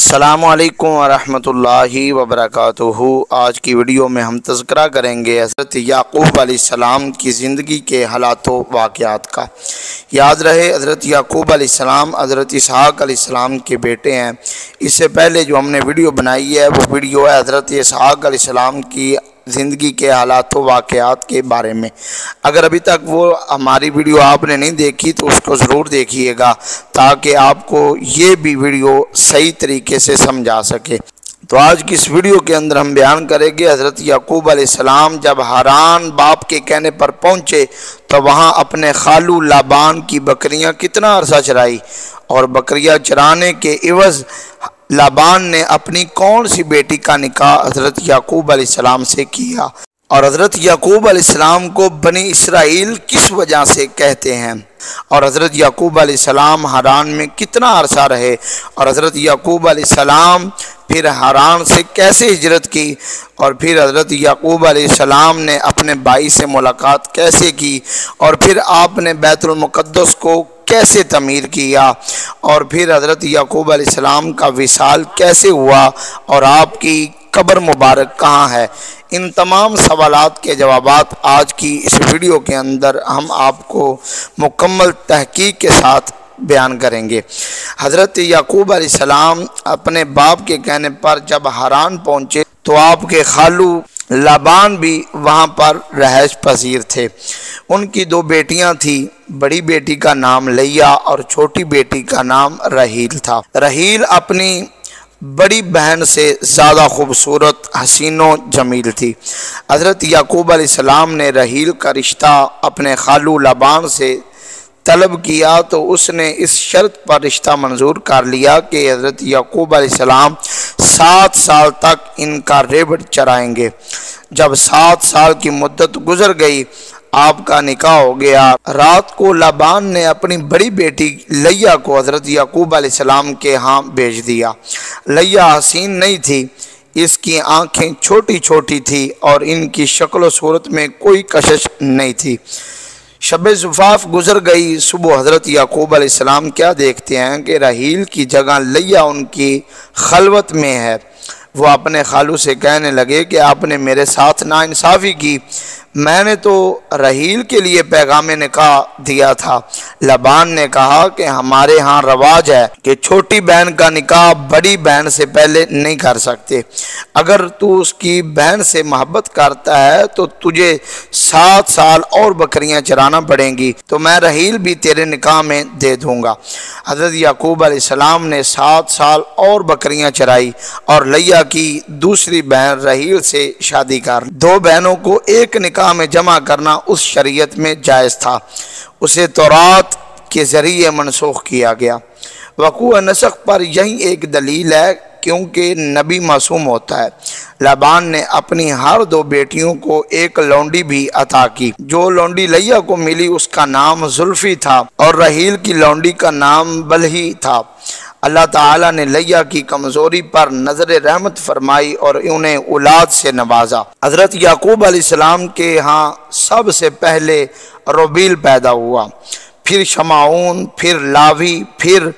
السلام علیکم ورحمۃ اللہ وبرکاتہ۔ آج کی ویڈیو میں ہم تذکرہ کریں گے حضرت یعقوب علیہ السلام کی زندگی کے حالات و واقعات کا۔ یاد رہے حضرت یعقوب علیہ السلام حضرت اسحاق علیہ السلام کے بیٹے ہیں۔ اس سے پہلے جو ہم نے ویڈیو بنائی ہے وہ ویڈیو ہے حضرت اسحاق علیہ السلام کی زندگی کے حالات و واقعات کے بارے میں۔ اگر ابھی تک وہ ہماری ویڈیو آپ نے نہیں دیکھی تو اس کو ضرور دیکھیے گا تاکہ آپ کو یہ بھی ویڈیو صحیح طریقے سے سمجھا سکے۔ تو آج کی اس ویڈیو کے اندر ہم بیان کریں گے حضرت یعقوب علیہ السلام جب حران باپ کے کہنے پر پہنچے تو وہاں اپنے خالو لابان کی بکریاں کتنا عرصہ چرائی، اور بکریاں چرانے کے عوض لابان نے اپنی کون سی بیٹی کا نکاح حضرت یعقوب علیہ السلام سے کیا، اور حضرت یعقوب علیہ السلام کو بنی اسرائیل کس وجہ سے کہتے ہیں، اور حضرت یعقوب علیہ السلام حران میں کتنا عرصہ رہے، اور حضرت یعقوب علیہ السلام پھر حران سے کیسے ہجرت کی، اور پھر حضرت یعقوب علیہ السلام نے اپنے بھائی سے ملاقات کیسے کی، اور پھر آپ نے بیت المقدس کو کیسے تعمیر کیا، اور پھر حضرت یعقوب علیہ السلام کا وصال کیسے ہوا، اور آپ کی قبر مبارک کہاں ہے۔ ان تمام سوالات کے جوابات آج کی اس ویڈیو کے اندر ہم آپ کو مکمل تحقیق کے ساتھ بیان کریں گے۔ حضرت یعقوب علیہ السلام اپنے باپ کے کہنے پر جب حران پہنچے تو آپ کے خالو لابان بھی وہاں پر رہائش پذیر تھے۔ ان کی دو بیٹیاں تھیں، بڑی بیٹی کا نام لیا اور چھوٹی بیٹی کا نام رحیل تھا۔ رحیل اپنی بڑی بہن سے زیادہ خوبصورت، حسین و جمیل تھی۔ حضرت یعقوب علیہ السلام نے رحیل کا رشتہ اپنے خالو لابان سے طلب کیا تو اس نے اس شرط پر رشتہ منظور کر لیا کہ حضرت یعقوب علیہ السلام 7 سال تک ان کا ریبڑ چرائیں گے۔ جب 7 سال کی مدت گزر گئی آپ کا نکاح ہو گیا۔ رات کو لابان نے اپنی بڑی بیٹی لیا کو حضرت یعقوب علیہ السلام کے ہاں بھیج دیا۔ لیا حسین نہیں تھی، اس کی آنکھیں چھوٹی چھوٹی تھی اور ان کی شکل و صورت میں کوئی کشش نہیں تھی۔ شب زفاف گزر گئی۔ صبح حضرت یعقوب علیہ السلام کیا دیکھتے ہیں کہ رحیل کی جگہ لیا ان کی خلوت میں ہے۔ وہ اپنے خالو سے کہنے لگے کہ آپ نے میرے ساتھ ناانصافی کی، میں نے تو رحیل کے لیے پیغام نکاح دیا تھا۔ لابان نے کہا کہ ہمارے ہاں رواج ہے کہ چھوٹی بہن کا نکاح بڑی بہن سے پہلے نہیں کر سکتے۔ اگر تو اس کی بہن سے محبت کرتا ہے تو تجھے 7 سال اور بکریاں چرانا پڑیں گی، تو میں رحیل بھی تیرے نکاح میں دے دوں گا۔ حضرت یعقوب علیہ السلام نے 7 سال اور بکریاں چرائی اور لیا کی دوسری بہن رحیل سے شادی کر۔ 2 بہنوں کو ایک نکاح میں جمع کرنا اس شریعت میں جائز تھا، اسے تورات کے ذریعے منسوخ کیا گیا۔ وقوع نسخ پر یہی ایک دلیل ہے کیونکہ نبی معصوم ہوتا ہے۔ لابان نے اپنی ہر 2 بیٹیوں کو ایک لونڈی بھی عطا کی۔ جو لونڈی لیا کو ملی اس کا نام زلفی تھا اور رحیل کی لونڈی کا نام بلہی تھا۔ اللہ تعالیٰ نے لیا کی کمزوری پر نظر رحمت فرمائی اور انہیں اولاد سے نوازا۔ حضرت یعقوب علیہ السلام کے ہاں سب سے پہلے روبیل پیدا ہوا، پھر شمعون، پھر لاوی، پھر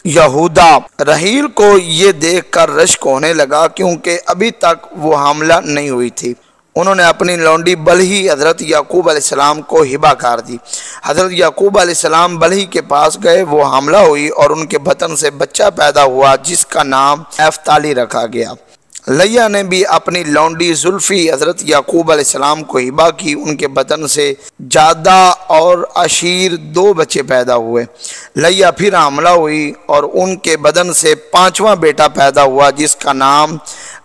یہودا۔ رحیل کو یہ دیکھ کر رشک ہونے لگا کیونکہ ابھی تک وہ حاملہ نہیں ہوئی تھی۔ انہوں نے اپنی لونڈی بلہی حضرت یعقوب علیہ السلام کو ہبہ کر دی۔ حضرت یعقوب علیہ السلام بلہی کے پاس گئے، وہ حاملہ ہوئی اور ان کے بطن سے بچہ پیدا ہوا جس کا نام نفتالی رکھا گیا۔ لیا نے بھی اپنی لونڈی زلفی حضرت یعقوب علیہ السلام کو ہبہ کی، ان کے بطن سے جادہ اور عشیر 2 بچے پیدا ہوئے۔ لیا پھر حاملہ ہوئی اور ان کے بدن سے 5واں بیٹا پیدا ہوا جس کا نام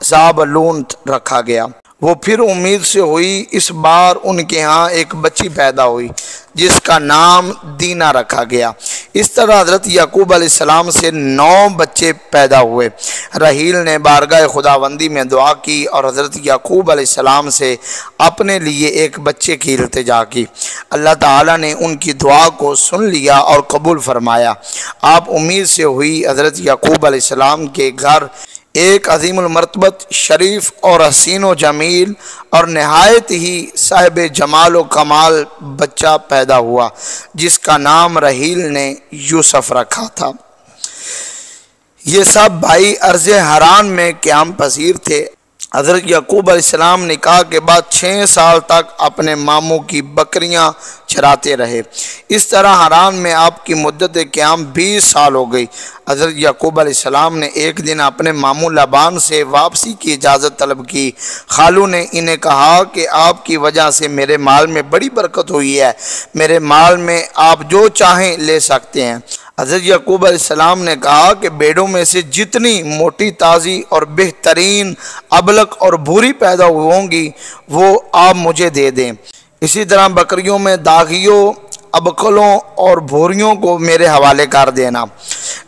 زابلون رکھا گیا۔ وہ پھر امید سے ہوئی، اس بار ان کے ہاں ایک بچی پیدا ہوئی جس کا نام دینا رکھا گیا۔ اس طرح حضرت یعقوب علیہ السلام سے 9 بچے پیدا ہوئے۔ رحیل نے بارگاہ خداوندی میں دعا کی اور حضرت یعقوب علیہ السلام سے اپنے لیے ایک بچے کی التجا کی۔ اللہ تعالیٰ نے ان کی دعا کو سن لیا اور قبول فرمایا۔ آپ امید سے ہوئی حضرت یعقوب علیہ السلام کے گھر ایک عظیم المرتبت، شریف اور حسین و جمیل اور نہایت ہی صاحب جمال و کمال بچہ پیدا ہوا جس کا نام رحیل نے یوسف رکھا تھا۔ یہ سب بھائی ارض حران میں قیام پذیر تھے۔ حضرت یعقوب علیہ السلام نکاح کے بعد 6 سال تک اپنے ماموں کی بکریاں چراتے رہے۔ اس طرح حران میں آپ کی مدت قیام 20 سال ہو گئی۔ حضرت یعقوب علیہ السلام نے ایک دن اپنے ماموں لابان سے واپسی کی اجازت طلب کی۔ خالو نے انہیں کہا کہ آپ کی وجہ سے میرے مال میں بڑی برکت ہوئی ہے، میرے مال میں آپ جو چاہیں لے سکتے ہیں۔ حضرت یعقوب علیہ السلام نے کہا کہ بیڑوں میں سے جتنی موٹی تازی اور بہترین ابلک اور بھوری پیدا ہوں گی وہ آپ مجھے دے دیں۔ اسی طرح بکریوں میں داغیوں، ابکلوں اور بھوریوں کو میرے حوالے کر دینا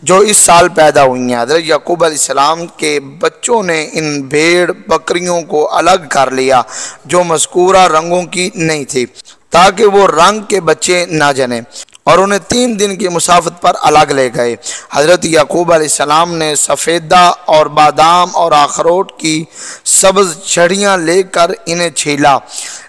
جو اس سال پیدا ہوئی ہیں۔ حضرت یعقوب علیہ السلام کے بچوں نے ان بھیڑ بکریوں کو الگ کر لیا جو مذکورہ رنگوں کی نہیں تھی تاکہ وہ رنگ کے بچے نہ جنیں، اور انہیں 3 دن کی مسافت پر الگ لے گئے۔ حضرت یعقوب علیہ السلام نے سفیدہ اور بادام اور اخروٹ کی سبز چھڑیاں لے کر انہیں چھیلا،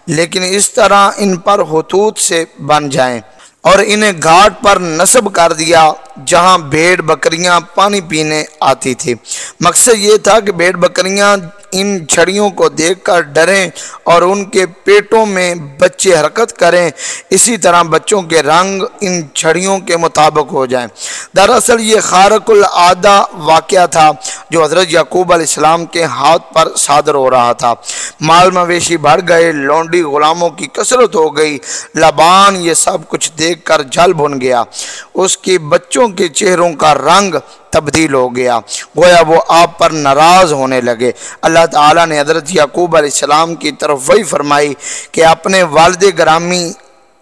لیکن اس طرح ان پر خطوط سے بن جائیں، اور انہیں گھاٹ پر نصب کر دیا جہاں بھیڑ بکریاں پانی پینے آتی تھی۔ مقصد یہ تھا کہ بھیڑ بکریاں ان چھڑیوں کو دیکھ کر ڈریں اور ان کے پیٹوں میں بچے حرکت کریں، اسی طرح بچوں کے رنگ ان چھڑیوں کے مطابق ہو جائیں۔ دراصل یہ خارق العادہ واقعہ تھا جو حضرت یعقوب علیہ السلام کے ہاتھ پر صادر ہو رہا تھا۔ مال مویشی بڑھ گئے، لونڈی غلاموں کی کثرت ہو گئی۔ لابان یہ سب کچھ دیکھ کر جل بھن گیا، اس کے بچوں کے چہروں کا رنگ تبدیل ہو گیا، گویا وہ آپ پر ناراض ہونے لگے۔ اللہ تعالیٰ نے حضرت یعقوب علیہ السلام کی طرف وحی فرمائی کہ اپنے والد گرامی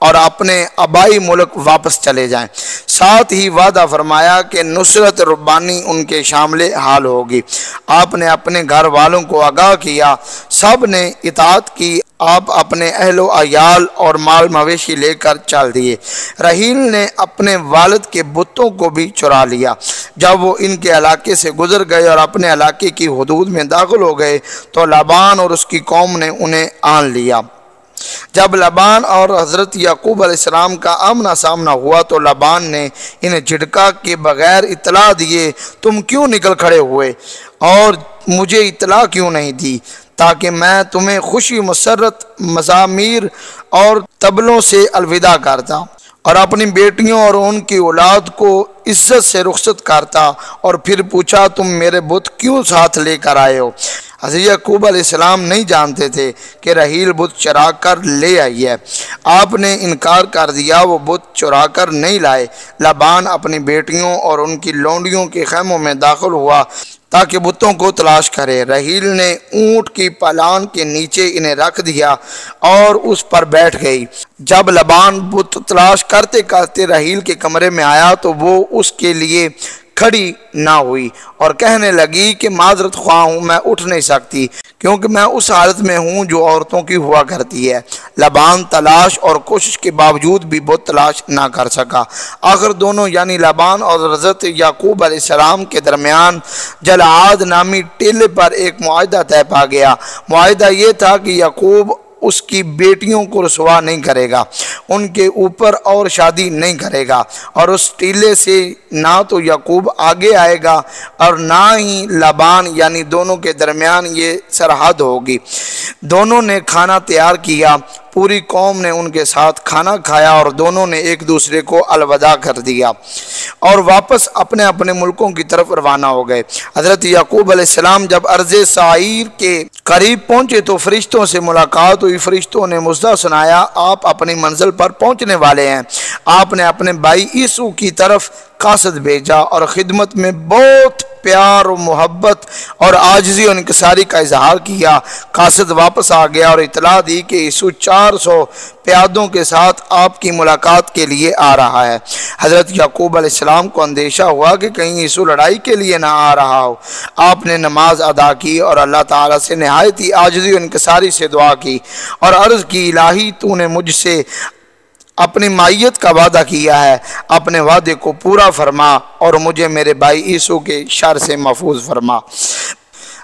اور اپنے آبائی ملک واپس چلے جائیں۔ ساتھ ہی وعدہ فرمایا کہ نصرت ربانی ان کے شامل حال ہوگی۔ آپ نے اپنے گھر والوں کو آگاہ کیا، سب نے اطاعت کی۔ آپ اپنے اہل و عیال اور مال مویشی لے کر چل دیے۔ رحیل نے اپنے والد کے بتوں کو بھی چرا لیا۔ جب وہ ان کے علاقے سے گزر گئے اور اپنے علاقے کی حدود میں داخل ہو گئے تو لابان اور اس کی قوم نے انہیں آن لیا۔ جب لابان اور حضرت یعقوب علیہ السلام کا آمنا سامنا ہوا تو لابان نے انہیں جھٹکا کے بغیر اطلاع دیے، تم کیوں نکل کھڑے ہوئے اور مجھے اطلاع کیوں نہیں دی تاکہ میں تمہیں خوشی مسرت مزامیر اور طبلوں سے الوداع کرتا اور اپنی بیٹیوں اور ان کی اولاد کو عزت سے رخصت کرتا۔ اور پھر پوچھا تم میرے بت کیوں ساتھ لے کر آئے ہو؟ حضرت یعقوب علیہ السلام نہیں جانتے تھے کہ رحیل بت چرا کر لے آئی ہے۔ آپ نے انکار کر دیا، وہ بت چرا کر نہیں لائے۔ لابان اپنی بیٹیوں اور ان کی لونڈیوں کے خیموں میں داخل ہوا تاکہ بتوں کو تلاش کرے۔ رحیل نے اونٹ کی پالان کے نیچے انہیں رکھ دیا اور اس پر بیٹھ گئی۔ جب لابان بت تلاش کرتے کرتے رحیل کے کمرے میں آیا تو وہ اس کے لیے کھڑی نہ ہوئی اور کہنے لگی کہ معذرت خواہ ہوں، میں اٹھ نہیں سکتی کیونکہ میں اس حالت میں ہوں جو عورتوں کی ہوا کرتی ہے۔ لابان تلاش اور کوشش کے باوجود بھی بت تلاش نہ کر سکا۔ آخر دونوں یعنی لابان اور حضرت یعقوب علیہ السلام کے درمیان جلعاد نامی ٹیلے پر ایک معاہدہ طے پا گیا۔ معاہدہ یہ تھا کہ یعقوب اس کی بیٹیوں کو رسوا نہیں کرے گا، ان کے اوپر اور شادی نہیں کرے گا، اور اس ٹیلے سے نہ تو یعقوب آگے آئے گا اور نہ ہی لابان، یعنی دونوں کے درمیان یہ سرحد ہوگی۔ دونوں نے کھانا تیار کیا، پوری قوم نے ان کے ساتھ کھانا کھایا اور دونوں نے ایک دوسرے کو الوداع کر دیا اور واپس اپنے اپنے ملکوں کی طرف روانہ ہو گئے۔ حضرت یعقوب علیہ السلام جب ارض سعیر کے قریب پہنچے تو فرشتوں سے ملاقات ہوئی۔ فرشتوں نے مژدہ سنایا، آپ اپنی منزل پر پہنچنے والے ہیں۔ آپ نے اپنے بھائی عیسو کی طرف قاصد بھیجا اور خدمت میں بہت پیار و محبت اور عاجزی و انکساری کا اظہار کیا۔ قاصد واپس آ گیا اور اطلاع دی کہ عیسو 400 پیادوں کے ساتھ آپ کی ملاقات کے لیے آ رہا ہے۔ حضرت یعقوب علیہ السلام کو اندیشہ ہوا کہ کہیں عیسو لڑائی کے لیے نہ آ رہا ہو۔ آپ نے نماز ادا کی اور اللہ تعالیٰ سے نہایت ہی عاجزی و انکساری سے دعا کی اور عرض کی، الہی تو نے مجھ سے اپنی معیت کا وعدہ کیا ہے، اپنے وعدے کو پورا فرما اور مجھے میرے بھائی عیسو کے شر سے محفوظ فرما۔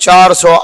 400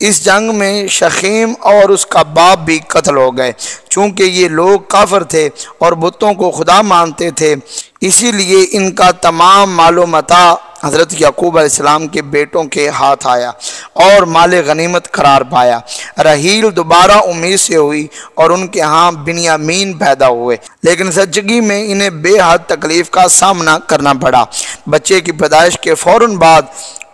اس جنگ میں شخیم اور اس کا باپ بھی قتل ہو گئے۔ چونکہ یہ لوگ کافر تھے اور بتوں کو خدا مانتے تھے، اسی لیے ان کا تمام مال و متاع حضرت یعقوب علیہ السلام کے بیٹوں کے ہاتھ آیا اور مال غنیمت قرار پایا۔ رحیل دوبارہ امید سے ہوئی اور ان کے ہاں بنیامین پیدا ہوئے، لیکن زچگی میں انہیں بے حد تکلیف کا سامنا کرنا پڑا۔ بچے کی پیدائش کے فوراً بعد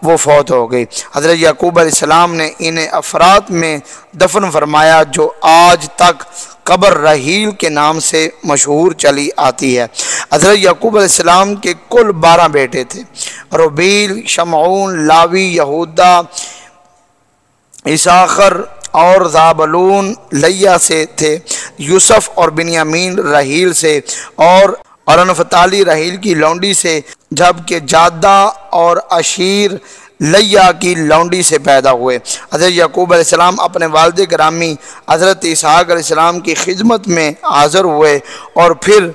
وہ فوت ہو گئی۔ حضرت یعقوب علیہ السلام نے انہیں افرات میں دفن فرمایا، جو آج تک قبر رحیل کے نام سے مشہور چلی آتی ہے۔ حضرت یعقوب علیہ السلام کے کل 12 بیٹے تھے۔ ربیل، شمعون، لاوی، یہودا، اساخر اور زابلون لیا سے تھے۔ یوسف اور بنیامین رحیل سے اور نفتالی رحیل کی لونڈی سے، جبکہ جادہ اور عشیر لیا کی لونڈی سے پیدا ہوئے۔ حضرت یعقوب علیہ السلام اپنے والد گرامی حضرت اسحاق علیہ السلام کی خدمت میں حاضر ہوئے اور پھر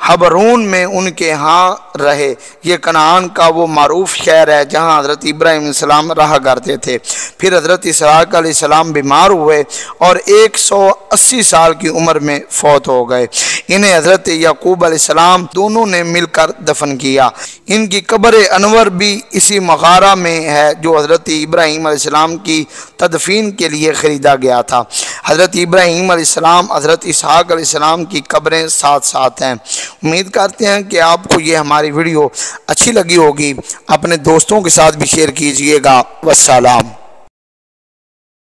حبرون میں ان کے ہاں رہے۔ یہ کنعان کا وہ معروف شہر ہے جہاں حضرت ابراہیم علیہ السلام رہا کرتے تھے۔ پھر حضرت اسحاق علیہ السلام بیمار ہوئے اور 180 سال کی عمر میں فوت ہو گئے۔ انہیں حضرت یعقوب علیہ السلام دونوں نے مل کر دفن کیا۔ ان کی قبر انور بھی اسی مغارہ میں ہے جو حضرت ابراہیم علیہ السلام کی تدفین کے لیے خریدا گیا تھا۔ حضرت ابراہیم علیہ السلام، حضرت اسحاق علیہ السلام کی قبریں ساتھ ساتھ ہیں۔ امید کرتے ہیں کہ آپ کو یہ ہماری ویڈیو اچھی لگی ہوگی۔ اپنے دوستوں کے ساتھ بھی شیئر کیجئے گا۔ والسلام۔